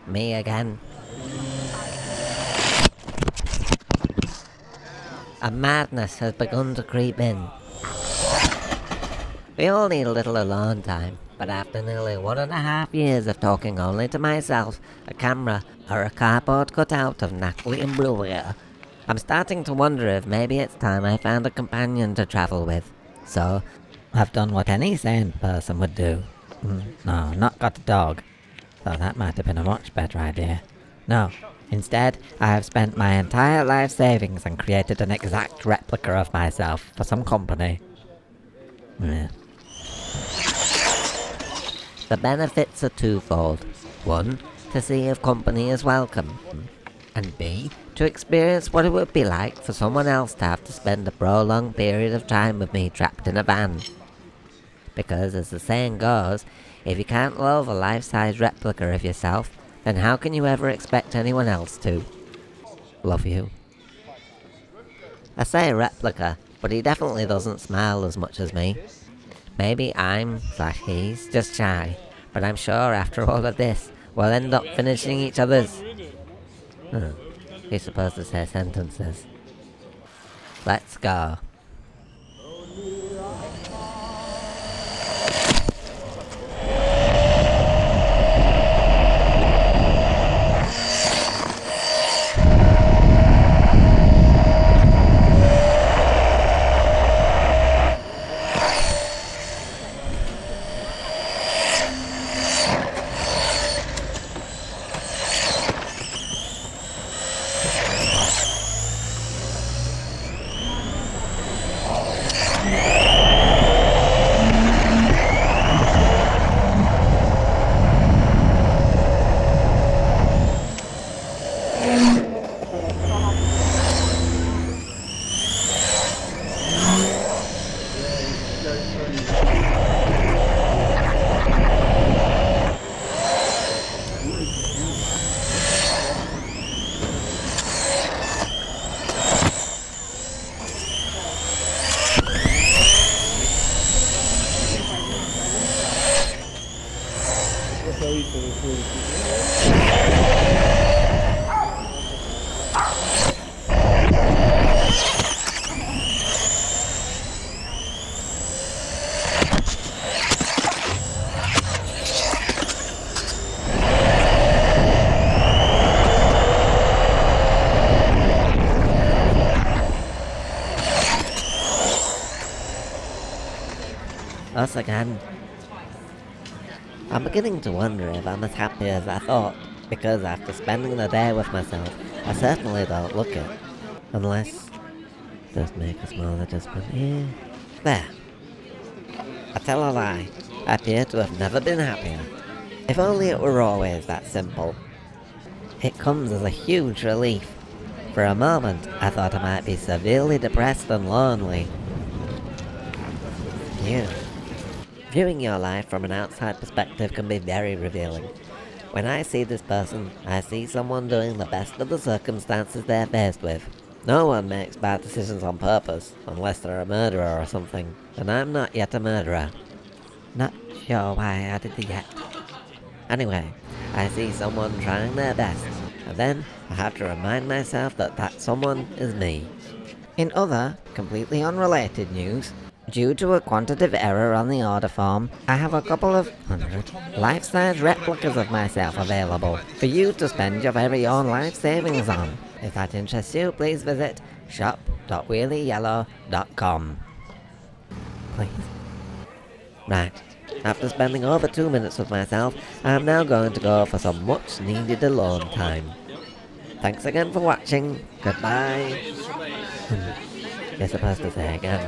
Me again. A madness has begun to creep in. We all need a little alone time, but after nearly 1.5 years of talking only to myself, a camera, or a cardboard cutout of Natalie Imbruglia, I'm starting to wonder if maybe it's time I found a companion to travel with. So, I've done what any sane person would do. No, not got a dog. So that might have been a much better idea. No, instead, I have spent my entire life savings and created an exact replica of myself for some company. Yeah. The benefits are twofold. One, to see if company is welcome. And B, to experience what it would be like for someone else to have to spend a prolonged period of time with me trapped in a van. Because, as the saying goes, if you can't love a life-size replica of yourself, then how can you ever expect anyone else to? Love you. I say replica, but he definitely doesn't smile as much as me. Maybe I'm/he's just shy, but I'm sure after all of this, we'll end up finishing each other's... He's supposed to say sentences. Let's go. Us again. I'm beginning to wonder if I'm as happy as I thought, because after spending the day with myself, I certainly don't look it. Unless... just make a small adjustment here. There. I tell a lie. I appear to have never been happier. If only it were always that simple. It comes as a huge relief. For a moment, I thought I might be severely depressed and lonely. Yeah. Viewing your life from an outside perspective can be very revealing. When I see this person, I see someone doing the best of the circumstances they're faced with. No one makes bad decisions on purpose, unless they're a murderer or something, and I'm not yet a murderer. Not sure why I added the yet. Anyway, I see someone trying their best, and then I have to remind myself that that someone is me. In other, completely unrelated news, due to a quantitative error on the order form, I have a couple of 100 life-size replicas of myself available for you to spend your very own life savings on. If that interests you, please visit shop.wheelieyellow.com. Please. Right, after spending over 2 minutes with myself, I am now going to go for some much needed alone time. Thanks again for watching. Goodbye. You're supposed to say again.